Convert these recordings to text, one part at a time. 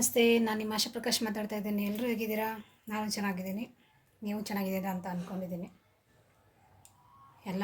ನಮಸ್ತೆ, ನಾನು ನಿಮ್ಮ ಆಶಾ ಪ್ರಕಾಶ್ ಮಾತಾಡ್ತಾ ಇದ್ದೀನಿ. ಎಲ್ಲರೂ ಹೇಗಿದ್ದೀರಾ? ನಾನು ಚೆನ್ನಾಗಿದ್ದೀನಿ. ನೀವು ಚೆನ್ನಾಗಿದ್ದೀರಾ ಅಂತ ಅಂದ್ಕೊಂಡಿದ್ದೀನಿ. ಎಲ್ಲ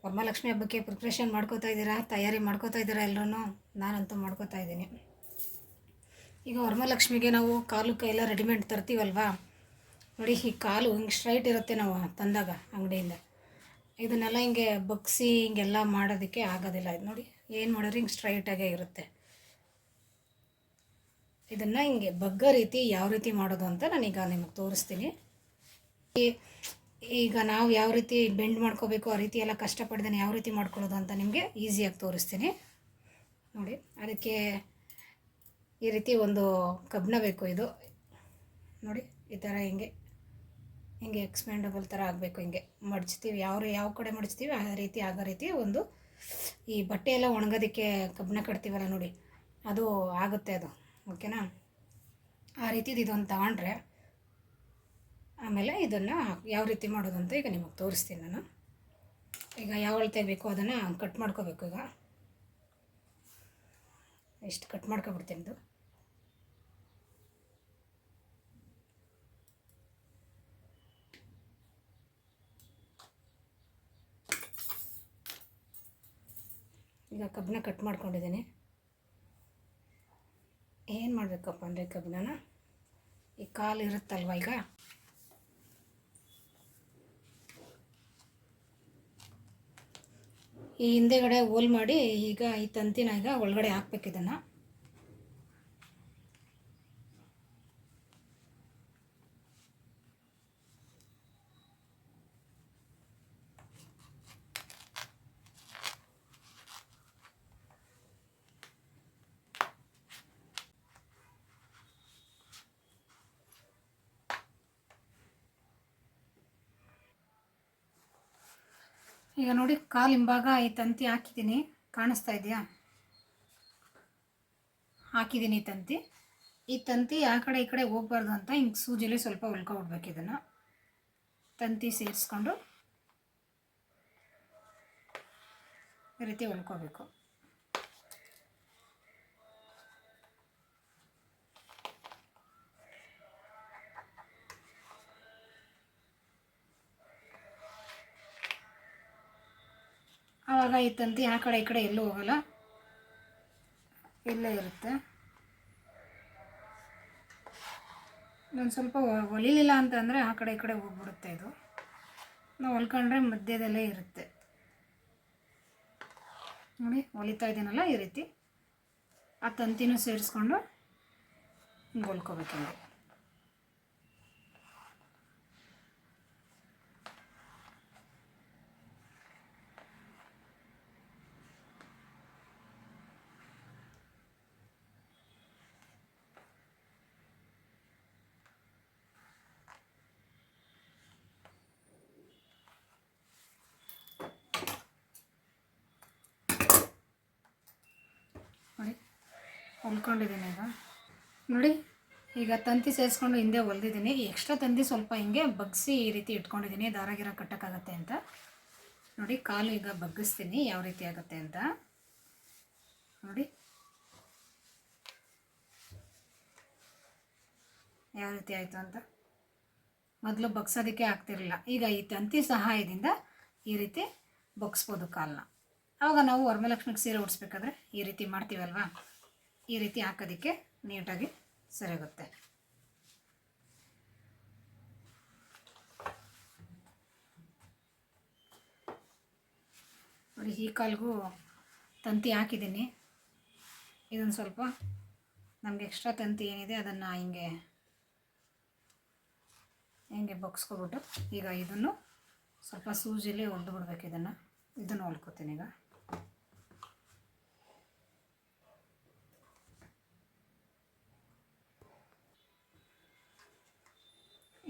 ವರಮಹಾಲಕ್ಷ್ಮಿ ಹಬ್ಬಕ್ಕೆ ಪ್ರಿಪ್ರೇಷನ್ ಮಾಡ್ಕೋತಾ ಇದ್ದೀರಾ, ತಯಾರಿ ಮಾಡ್ಕೋತಾ ಇದ್ದೀರಾ ಎಲ್ಲರೂ? ನಾನಂತೂ ಮಾಡ್ಕೋತಾ ಇದ್ದೀನಿ. ಈಗ ವರಮಹಾಲಕ್ಷ್ಮಿಗೆ ನಾವು ಕಾಲು ಕೈಯೆಲ್ಲ ರೆಡಿಮೇಡ್ ತರ್ತೀವಲ್ವಾ? ನೋಡಿ, ಈ ಕಾಲು ಹಿಂಗೆ ಸ್ಟ್ರೈಟ್ ಇರುತ್ತೆ ನಾವು ತಂದಾಗ ಅಂಗಡಿಯಿಂದ. ಇದನ್ನೆಲ್ಲ ಹಿಂಗೆ ಬಗ್ಸಿ ಹಿಂಗೆಲ್ಲ ಮಾಡೋದಕ್ಕೆ ಆಗೋದಿಲ್ಲ. ಇದು ನೋಡಿ, ಏನು ಮಾಡಿದ್ರೆ ಹಿಂಗೆ ಸ್ಟ್ರೈಟಾಗೇ ಇರುತ್ತೆ. ಇದನ್ನು ಹಿಂಗೆ ಬಗ್ಗೋ ರೀತಿ ಯಾವ ರೀತಿ ಮಾಡೋದು ಅಂತ ನಾನೀಗ ನಿಮಗೆ ತೋರಿಸ್ತೀನಿ. ಈಗ ನಾವು ಯಾವ ರೀತಿ ಬೆಂಡ್ ಮಾಡ್ಕೋಬೇಕು, ಆ ರೀತಿ ಎಲ್ಲ ಕಷ್ಟಪಡ್ದೇನೆ ಯಾವ ರೀತಿ ಮಾಡ್ಕೊಳ್ಳೋದು ಅಂತ ನಿಮಗೆ ಈಸಿಯಾಗಿ ತೋರಿಸ್ತೀನಿ ನೋಡಿ. ಅದಕ್ಕೆ ಈ ರೀತಿ ಒಂದು ಕಬ್ಬಣ ಬೇಕು. ಇದು ನೋಡಿ, ಈ ಥರ ಹಿಂಗೆ ಹಿಂಗೆ ಎಕ್ಸ್ಪೆಂಡಬಲ್ ಥರ ಆಗಬೇಕು. ಹಿಂಗೆ ಮಡಚ್ತೀವಿ, ಯಾವ ಕಡೆ ಮಡಚ್ತೀವಿ ಆ ರೀತಿ ಆಗೋ ರೀತಿ ಒಂದು ಈ ಬಟ್ಟೆ ಎಲ್ಲ ಒಣಗೋದಕ್ಕೆ ಕಬ್ಬಣ ಕಟ್ತೀವಲ್ಲ ನೋಡಿ, ಅದು ಆಗುತ್ತೆ ಅದು. ಓಕೆನಾ? ಆ ರೀತಿದು ಇದೊಂದು ತಗೊಂಡ್ರೆ ಆಮೇಲೆ ಇದನ್ನು ಯಾವ ರೀತಿ ಮಾಡೋದು ಅಂತ ಈಗ ನಿಮಗೆ ತೋರಿಸ್ತೀನಿ ನಾನು. ಈಗ ಯಾವ ಅಳತೆ ಬೇಕೋ ಅದನ್ನು ಕಟ್ ಮಾಡ್ಕೋಬೇಕು. ಇಷ್ಟು ಕಟ್ ಮಾಡ್ಕೊಬಿಡ್ತೀನಿ. ಇದು ಈಗ ಕಬ್ಬಣ ಕಟ್ ಮಾಡ್ಕೊಂಡಿದ್ದೀನಿ. ಏನು ಮಾಡಬೇಕಪ್ಪ ಅಂದರೆ ಕಬ್ಬಣನ ಈ ಕಾಲು ಇರುತ್ತಲ್ವ, ಈಗ ಈ ಹಿಂದೆಗಡೆ ಹೋಲ್ ಮಾಡಿ ಈಗ ಈ ತಂತಿನ ಈಗ ಒಳಗಡೆ ಹಾಕ್ಬೇಕು. ಇದನ್ನು ಈಗ ನೋಡಿ, ಕಾಲು ಹಿಂಭಾಗ ಈ ತಂತಿ ಹಾಕಿದ್ದೀನಿ. ಕಾಣಿಸ್ತಾ ಇದೆಯಾ? ಹಾಕಿದ್ದೀನಿ ಈ ತಂತಿ ಆ ಕಡೆ ಈ ಕಡೆ ಹೋಗ್ಬಾರ್ದು ಅಂತ ಹಿಂಗೆ ಸೂಜಿಲಿ ಸ್ವಲ್ಪ ಹೊಲ್ಕೊಬಿಡ್ಬೇಕು. ಇದನ್ನು ತಂತಿ ಸೇರಿಸ್ಕೊಂಡು ಈ ರೀತಿ ಹೊಲ್ಕೋಬೇಕು. ಆವಾಗ ಈ ತಂತಿ ಆ ಕಡೆ ಈ ಕಡೆ ಎಲ್ಲೂ ಹೋಗಲ್ಲ, ಇಲ್ಲೇ ಇರುತ್ತೆ. ನಾನು ಸ್ವಲ್ಪ ಹೊಲಿಲಿಲ್ಲ ಅಂತಂದರೆ ಆ ಕಡೆ ಈ ಕಡೆ ಹೋಗ್ಬಿಡುತ್ತೆ. ಇದು ನಾವು ಹೊಲ್ಕೊಂಡ್ರೆ ಮಧ್ಯದಲ್ಲೇ ಇರುತ್ತೆ ನೋಡಿ. ಹೊಲಿತಾ ಇದ್ದೀನಲ್ಲ, ಈ ರೀತಿ ಆ ತಂತಿನೂ ಸೇರಿಸ್ಕೊಂಡು ಹಿಂಗೆ ಹೊಲ್ಕೋಬೇಕು. ನೋಡಿ, ಹೊಲ್ಕೊಂಡಿದ್ದೀನಿ. ನೋಡಿ, ಈಗ ತಂತಿ ಸೇರಿಸ್ಕೊಂಡು ಹಿಂದೆ ಹೊಲ್ದಿದ್ದೀನಿ. ಎಕ್ಸ್ಟ್ರಾ ತಂತಿ ಸ್ವಲ್ಪ ಹಿಂಗೆ ಬಗ್ಸಿ ಈ ರೀತಿ ಇಟ್ಕೊಂಡಿದ್ದೀನಿ, ದಾರಾಗಿರ ಕಟ್ಟೋಕ್ಕಾಗತ್ತೆ ಅಂತ. ನೋಡಿ, ಕಾಲು ಈಗ ಬಗ್ಗಿಸ್ತೀನಿ ಯಾವ ರೀತಿ ಆಗುತ್ತೆ ಅಂತ ನೋಡಿ. ಯಾವ ರೀತಿ ಆಯಿತು ಅಂತ. ಮೊದಲು ಬಗ್ಸೋದಕ್ಕೆ ಆಗ್ತಿರಲಿಲ್ಲ, ಈಗ ಈ ತಂತಿ ಸಹಾಯದಿಂದ ಈ ರೀತಿ ಬಗ್ಸ್ಬೋದು ಕಾಲನ್ನ. ಆವಾಗ ನಾವು ವರಮಹಾಲಕ್ಷ್ಮಿಗೆ ಸೀರೆ ಉಡಿಸ್ಬೇಕಾದ್ರೆ ಈ ರೀತಿ ಮಾಡ್ತೀವಲ್ವ, ಈ ರೀತಿ ಹಾಕೋದಕ್ಕೆ ನೀಟಾಗಿ ಸರಿಯಾಗುತ್ತೆ. ನೋಡಿ, ಈ ಕಾಲಿಗೂ ತಂತಿ ಹಾಕಿದ್ದೀನಿ. ಇದನ್ನು ಸ್ವಲ್ಪ ನಮಗೆ ಎಕ್ಸ್ಟ್ರಾ ತಂತಿ ಏನಿದೆ ಅದನ್ನು ಹಿಂಗೆ ಬಗ್ಸ್ಕೊಬಿಟ್ಟು ಈಗ ಇದನ್ನು ಸ್ವಲ್ಪ ಸೂಜಿಲಿ ಹೊಲ್ದು ಬಿಡ್ಬೇಕು. ಇದನ್ನು ಹೊಲ್ಕೋತೀನಿ. ಈಗ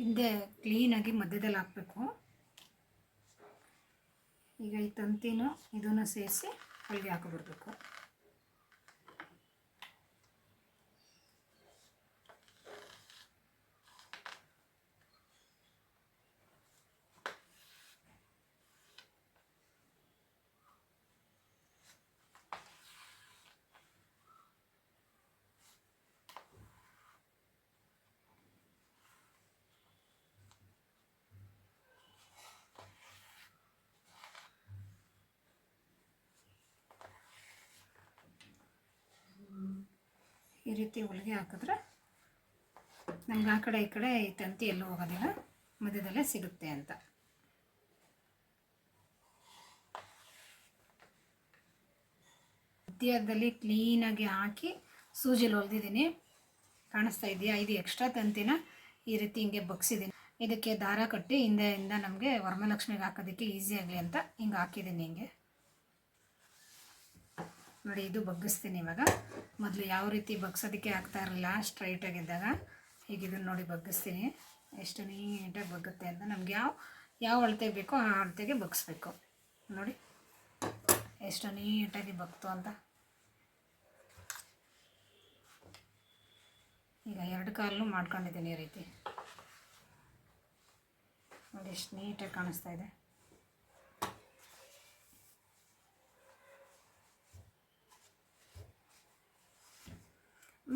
ಹಿಂದೆ ಕ್ಲೀನಾಗಿ ಮಧ್ಯದಲ್ಲಿ ಹಾಕಬೇಕು. ಈಗ ಈ ತಂತಿನೂ ಇದನ್ನು ಸೇರಿಸಿ ಹೊಲಿಗೆ ಹಾಕಿಬಿಡ್ಬೇಕು. ಈ ರೀತಿ ಹೊಲಿಗೆ ಹಾಕಿದ್ರೆ ನಮ್ಗೆ ಆ ಕಡೆ ಈ ಕಡೆ ಈ ತಂತಿ ಎಲ್ಲೂ ಹೋಗೋದಿಲ್ಲ, ಮಧ್ಯದಲ್ಲೇ ಸಿಗುತ್ತೆ ಅಂತ. ಮಧ್ಯದಲ್ಲಿ ಕ್ಲೀನಾಗಿ ಹಾಕಿ ಸೂಜಿಲಿ ಹೊಲ್ದಿದ್ದೀನಿ, ಕಾಣಿಸ್ತಾ ಇದೆಯಾ? ಇದು ಎಕ್ಸ್ಟ್ರಾ ತಂತಿನ ಈ ರೀತಿ ಹಿಂಗೆ ಬಗ್ಸಿದ್ದೀನಿ. ಇದಕ್ಕೆ ದಾರ ಕಟ್ಟಿ ಹಿಂದೆಯಿಂದ ನಮಗೆ ವರಮಹಾಲಕ್ಷ್ಮಿಗೆ ಹಾಕೋದಕ್ಕೆ ಈಸಿ ಆಗಲಿ ಅಂತ ಹಿಂಗೆ ಹಾಕಿದ್ದೀನಿ. ಹಿಂಗೆ ನೋಡಿ, ಇದು ಬಗ್ಗಿಸ್ತೀನಿ ಇವಾಗ. ಮೊದಲು ಯಾವ ರೀತಿ ಬಗ್ಸೋದಕ್ಕೆ ಆಗ್ತಾ ಇರಲಿಲ್ಲ ಸ್ಟ್ರೈಟಾಗಿದ್ದಾಗ, ಈಗ ಇದನ್ನು ನೋಡಿ ಬಗ್ಗಿಸ್ತೀನಿ. ಎಷ್ಟು ನೀಟಾಗಿ ಬಗ್ಗುತ್ತೆ ಅಂತ. ನಮ್ಗೆ ಯಾವ ಅಳತೆಗೆ ಬೇಕೋ ಆ ಅಳತೆಗೆ ಬಗ್ಗಿಸ್ಬೇಕು. ನೋಡಿ ಎಷ್ಟು ನೀಟಾಗಿ ಬಗ್ತು ಅಂತ. ಈಗ 2 ಕಾಲು ಮಾಡ್ಕೊಂಡಿದ್ದೀನಿ ಈ ರೀತಿ. ನೋಡಿ ಎಷ್ಟು ನೀಟಾಗಿ ಕಾಣಿಸ್ತಾ ಇದೆ.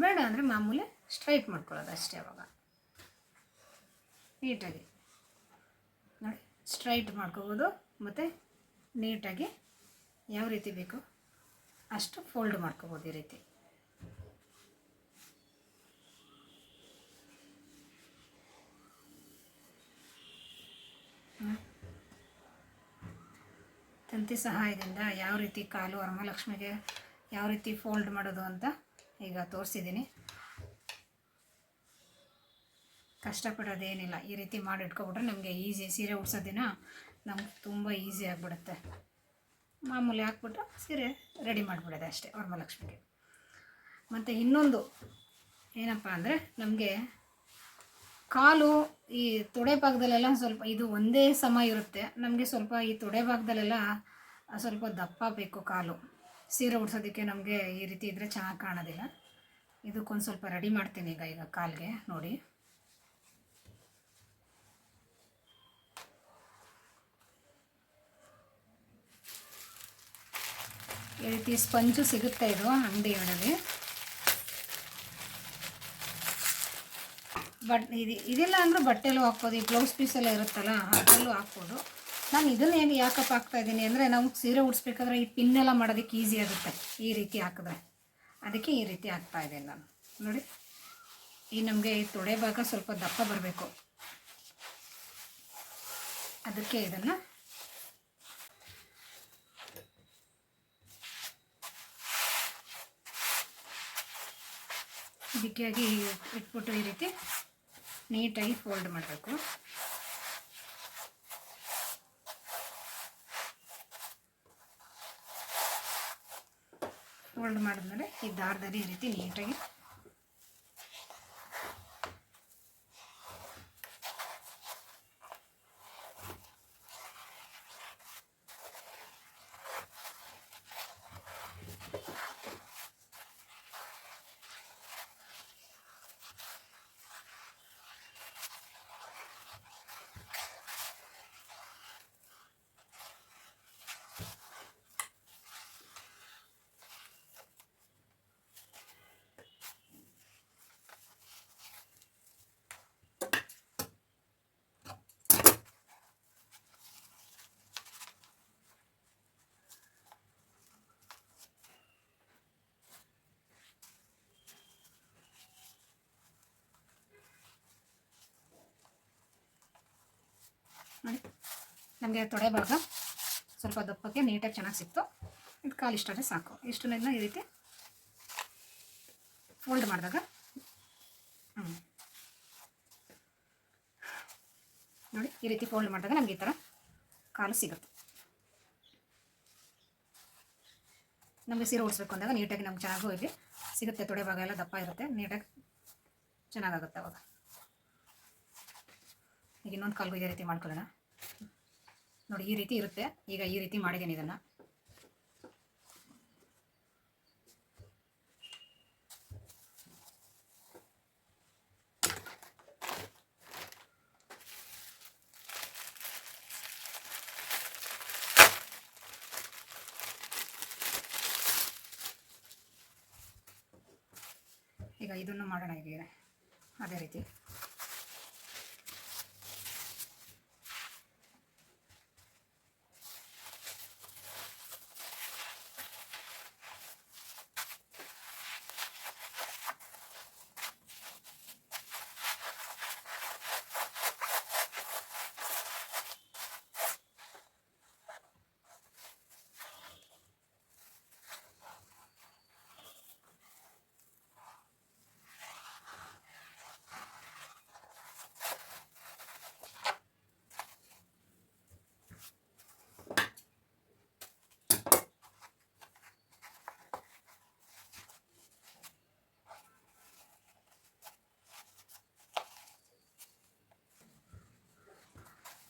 ಬೇಡ ಅಂದರೆ ಮಾಮೂಲಿ ಸ್ಟ್ರೈಟ್ ಮಾಡ್ಕೊಳ್ಳೋದು ಅಷ್ಟೇ. ಅವಾಗ ನೀಟಾಗಿ ನೋಡಿ ಸ್ಟ್ರೈಟ್ ಮಾಡ್ಕೋಬೋದು, ಮತ್ತು ನೀಟಾಗಿ ಯಾವ ರೀತಿ ಬೇಕು ಅಷ್ಟು ಫೋಲ್ಡ್ ಮಾಡ್ಕೋಬೋದು ಈ ರೀತಿ. ತಂತಿ ಸಹಾಯದಿಂದ ಯಾವ ರೀತಿ ಕಾಲು ವರಮಹಾಲಕ್ಷ್ಮಿಗೆ ಯಾವ ರೀತಿ ಫೋಲ್ಡ್ ಮಾಡೋದು ಅಂತ ಈಗ ತೋರಿಸಿದ್ದೀನಿ. ಕಷ್ಟಪಡೋದೇನಿಲ್ಲ, ಈ ರೀತಿ ಮಾಡಿ ಇಟ್ಕೊಬಿಟ್ರೆ ನಮಗೆ ಈಸಿ. ಸೀರೆ ಉಡ್ಸೋ ದಿನ ನಮ್ಗೆ ತುಂಬ ಈಸಿ ಆಗಿಬಿಡುತ್ತೆ. ಮಾಮೂಲಿ ಹಾಕ್ಬಿಟ್ಟು ಸೀರೆ ರೆಡಿ ಮಾಡಿಬಿಡೋದೆ ಅಷ್ಟೇ ವರಮಹಾಲಕ್ಷ್ಮಿಗೆ. ಮತ್ತು ಇನ್ನೊಂದು ಏನಪ್ಪ ಅಂದರೆ, ನಮಗೆ ಕಾಲು ಈ ತೊಡೆ ಭಾಗದಲ್ಲೆಲ್ಲ ಸ್ವಲ್ಪ ಇದು ಒಂದೇ ಸಮ ಇರುತ್ತೆ. ನಮಗೆ ಸ್ವಲ್ಪ ಈ ತೊಡೆ ಭಾಗದಲ್ಲೆಲ್ಲ ಸ್ವಲ್ಪ ದಪ್ಪ ಬೇಕು ಕಾಲು. ಸೀರೆ ಉಡ್ಸೋದಕ್ಕೆ ನಮಗೆ ಈ ರೀತಿ ಇದ್ದರೆ ಚೆನ್ನಾಗಿ ಕಾಣೋದಿಲ್ಲ. ಇದಕ್ಕೊಂದು ಸ್ವಲ್ಪ ರೆಡಿ ಮಾಡ್ತೀನಿ ಈಗ ಕಾಲಿಗೆ. ನೋಡಿ ಈ ರೀತಿ ಸ್ಪಂಜು ಸಿಗುತ್ತೆ, ಇದು ಅಂಗಡಿಗಳಲ್ಲಿ. ಇದೆಲ್ಲ ಅಂದರೆ ಬಟ್ಟೆಲ್ಲೂ ಹಾಕ್ಬೋದು, ಈ ಬ್ಲೌಸ್ ಪೀಸೆಲ್ಲ ಇರುತ್ತಲ್ಲ ಅದರಲ್ಲೂ ಹಾಕ್ಬೋದು. ನಾನು ಇದನ್ನು ಯಾಕಪ್ಪ ಹಾಕ್ತಾಯಿದ್ದೀನಿ ಅಂದರೆ, ನಾವು ಸೀರೆ ಉಡಿಸ್ಬೇಕಾದ್ರೆ ಈ ಪಿನ್ನೆಲ್ಲ ಮಾಡೋದಕ್ಕೆ ಈಸಿ ಆಗುತ್ತೆ ಈ ರೀತಿ ಹಾಕಿದ್ರೆ. ಅದಕ್ಕೆ ಈ ರೀತಿ ಹಾಕ್ತಾಯಿದ್ದೀನಿ ನಾನು. ನೋಡಿ, ಈ ನಮಗೆ ಈ ತೊಡೆ ಭಾಗ ಸ್ವಲ್ಪ ದಪ್ಪ ಬರಬೇಕು, ಅದಕ್ಕೆ ಇದನ್ನು ಬಿಗಿಯಾಗಿ ಇಟ್ಬಿಟ್ಟು ಈ ರೀತಿ ನೀಟಾಗಿ ಫೋಲ್ಡ್ ಮಾಡಬೇಕು. ಫೋಲ್ಡ್ ಮಾಡಿದ್ಮೇಲೆ ಈ ದಾರದಲ್ಲಿ ಈ ರೀತಿ ನೀಟಾಗಿ ನೋಡಿ. ನಮಗೆ ತೊಡೆ ಭಾಗ ಸ್ವಲ್ಪ ದಪ್ಪಕ್ಕೆ ನೀಟಾಗಿ ಚೆನ್ನಾಗಿ ಸಿಕ್ತು. ಇದು ಕಾಲು ಇಷ್ಟಾದರೆ ಸಾಕು. ಇಷ್ಟನ್ನ ಈ ರೀತಿ ಫೋಲ್ಡ್ ಮಾಡಿದಾಗ ನೋಡಿ, ಈ ರೀತಿ ಫೋಲ್ಡ್ ಮಾಡಿದಾಗ ನಮಗೆ ಈ ಥರ ಕಾಲು ಸಿಗುತ್ತೆ. ನಮಗೆ ಸೀರೆ ಉಡಿಸ್ಬೇಕು ಅಂದಾಗ ನೀಟಾಗಿ ನಮ್ಗೆ ಚೆನ್ನಾಗೂ ಇಲ್ಲಿ ಸಿಗುತ್ತೆ. ತೊಡೆ ಭಾಗ ಎಲ್ಲ ದಪ್ಪ ಇರುತ್ತೆ, ನೀಟಾಗಿ ಚೆನ್ನಾಗಾಗುತ್ತೆ ಅವಾಗ. ಈಗ ಇನ್ನೊಂದು ಕಾಲ್ಗೂ ಇದೇ ರೀತಿ ಮಾಡ್ಕೊಳ್ಳೋಣ. ನೋಡಿ, ಈ ರೀತಿ ಇರುತ್ತೆ. ಈಗ ಈ ರೀತಿ ಮಾಡಿದ್ದೀನಿ ಇದನ್ನು. ಈಗ ಇದನ್ನು ಮಾಡೋಣ. ಈಗ ಅದೇ ರೀತಿ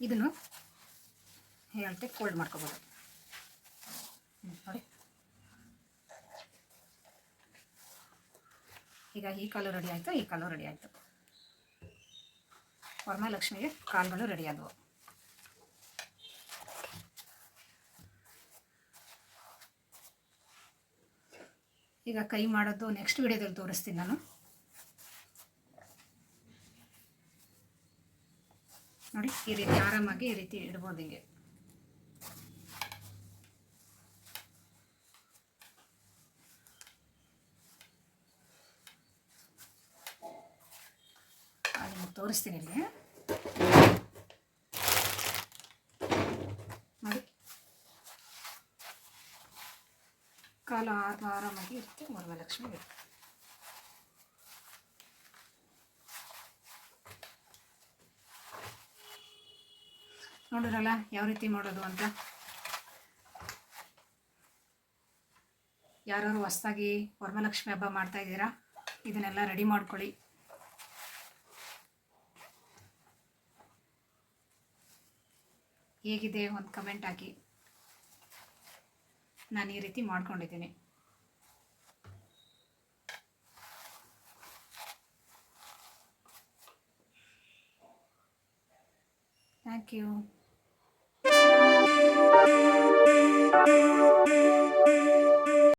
ಇದನ್ನು ಹೇಳ್ತೆ ಫೋಲ್ಡ್ ಮಾಡ್ಕೋಬೋದು. ನೋಡಿ, ಈಗ ಈ ಕಾಲು ರೆಡಿ ಆಯಿತು, ಈ ಕಾಲು ರೆಡಿ ಆಯಿತು. ವರಮಹಾಲಕ್ಷ್ಮಿಗೆ ಕಾಲುಗಳು ರೆಡಿ ಆದವು. ಈಗ ಕೈ ಮಾಡೋದು ನೆಕ್ಸ್ಟ್ ವಿಡಿಯೋದಲ್ಲಿ ತೋರಿಸ್ತೀನಿ ನಾನು. ನೋಡಿ, ಈ ರೀತಿ ಆರಾಮಾಗಿ ಈ ರೀತಿ ಇಡ್ಬೋದು. ಹಿಂಗೆ ನಿಮಗೆ ತೋರಿಸ್ತೀನಿ ಇಲ್ಲಿ. ನೋಡಿ, ಕಾಲು ಆರಾಮಾಗಿ ಇರುತ್ತೆ. ವರಮಹಾಲಕ್ಷ್ಮಿ ಇರುತ್ತೆ. ನೋಡಿರಲ್ಲ ಯಾವ ರೀತಿ ಮಾಡೋದು ಅಂತ. ಯಾರು ಹೊಸದಾಗಿ ವರಮಹಾಲಕ್ಷ್ಮಿ ಹಬ್ಬ ಮಾಡ್ತಾ ಇದ್ದೀರಾ, ಇದನ್ನೆಲ್ಲ ರೆಡಿ ಮಾಡ್ಕೊಳ್ಳಿ. ಹೇಗಿದೆ ಒಂದು ಕಮೆಂಟ್ ಹಾಕಿ. ನಾನು ಈ ರೀತಿ ಮಾಡ್ಕೊಂಡಿದ್ದೀನಿ. Thank you.